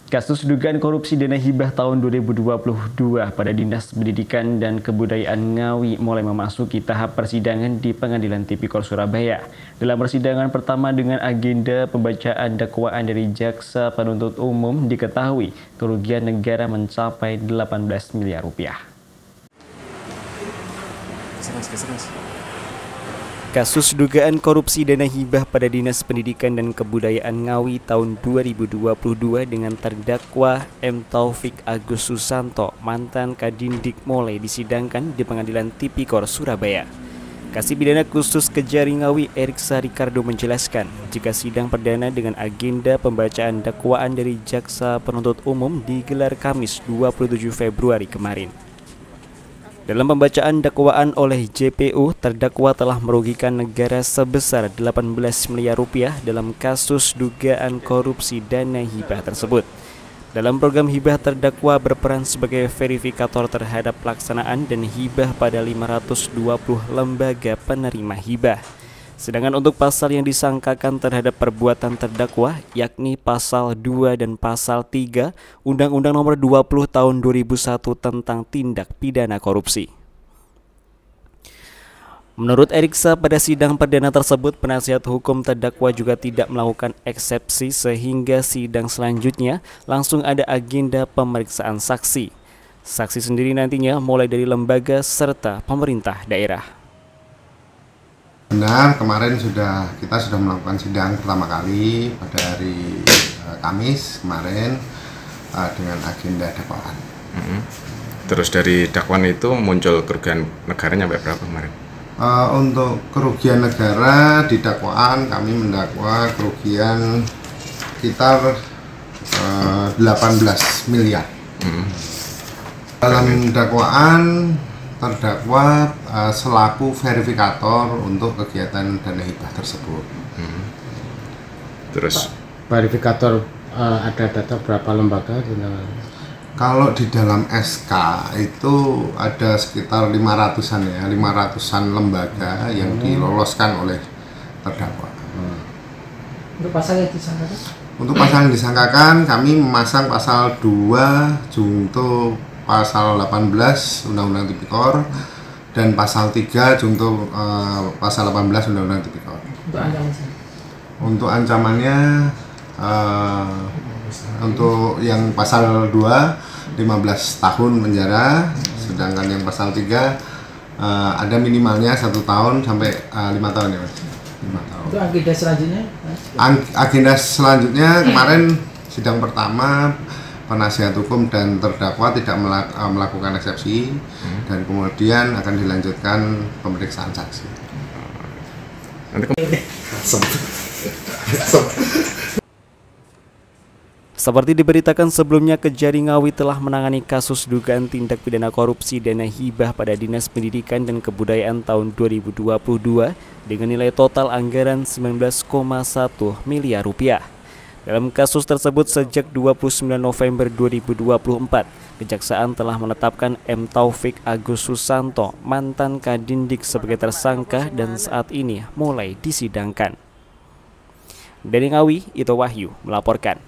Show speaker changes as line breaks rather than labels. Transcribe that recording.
Kasus dugaan korupsi dana hibah tahun 2022 pada Dinas Pendidikan dan Kebudayaan Ngawi mulai memasuki tahap persidangan di Pengadilan Tipikor Surabaya. Dalam persidangan pertama dengan agenda pembacaan dakwaan dari jaksa penuntut umum diketahui kerugian negara mencapai 18 miliar rupiah. Kasus dugaan korupsi dana hibah pada Dinas Pendidikan dan Kebudayaan Ngawi tahun 2022 dengan terdakwa M. Taufik Agus Susanto, mantan Kadindik, mulai disidangkan di Pengadilan Tipikor Surabaya. Kasih Pidana Khusus Kejari Ngawi Eriksa Ricardo menjelaskan, jika sidang perdana dengan agenda pembacaan dakwaan dari jaksa penuntut umum digelar Kamis 27 Februari kemarin. Dalam pembacaan dakwaan oleh JPU, terdakwa telah merugikan negara sebesar 18 miliar rupiah dalam kasus dugaan korupsi dana hibah tersebut. Dalam program hibah, terdakwa berperan sebagai verifikator terhadap pelaksanaan dan hibah pada 520 lembaga penerima hibah. Sedangkan untuk pasal yang disangkakan terhadap perbuatan terdakwa, yakni pasal 2 dan pasal 3 Undang-Undang Nomor 20 Tahun 2001 tentang tindak pidana korupsi. Menurut Eriksa, pada sidang perdana tersebut, penasihat hukum terdakwa juga tidak melakukan eksepsi sehingga sidang selanjutnya langsung ada agenda pemeriksaan saksi. Saksi sendiri nantinya mulai dari lembaga serta pemerintah daerah.
Benar, kemarin kita sudah melakukan sidang pertama kali pada hari Kamis kemarin dengan agenda dakwaan.
Terus dari dakwaan itu muncul kerugian negaranya sampai berapa kemarin?
Untuk kerugian negara di dakwaan kami mendakwa kerugian sekitar 18 miliar. Dalam dakwaan terdakwa selaku verifikator untuk kegiatan dana hibah tersebut.
Terus verifikator ada data berapa lembaga?
Kalau di dalam SK itu ada sekitar 500-an ya, 500-an lembaga yang diloloskan oleh terdakwa.
Untuk pasal yang disangkakan?
Untuk pasal yang disangkakan kami memasang pasal 2 junto pasal 18 Undang-Undang Tipikor dan pasal 3 junto pasal 18 Undang-Undang Tipikor. Untuk ancamannya untuk yang pasal 2 15 tahun penjara, sedangkan yang pasal 3 ada minimalnya 1 tahun sampai 5 tahun ya Mas. 5 tahun.
Untuk agenda selanjutnya?
Agenda selanjutnya kemarin sidang pertama penasihat hukum dan terdakwa tidak melakukan eksepsi dan kemudian akan dilanjutkan pemeriksaan saksi.
Seperti diberitakan sebelumnya, Kejari Ngawi telah menangani kasus dugaan tindak pidana korupsi dana hibah pada Dinas Pendidikan dan Kebudayaan tahun 2022 dengan nilai total anggaran 19,1 miliar rupiah. Dalam kasus tersebut, sejak 29 November 2024, Kejaksaan telah menetapkan M. Taufik Agus Susanto, mantan Kadindik, sebagai tersangka dan saat ini mulai disidangkan. Dari Ngawi, Ito Wahyu melaporkan.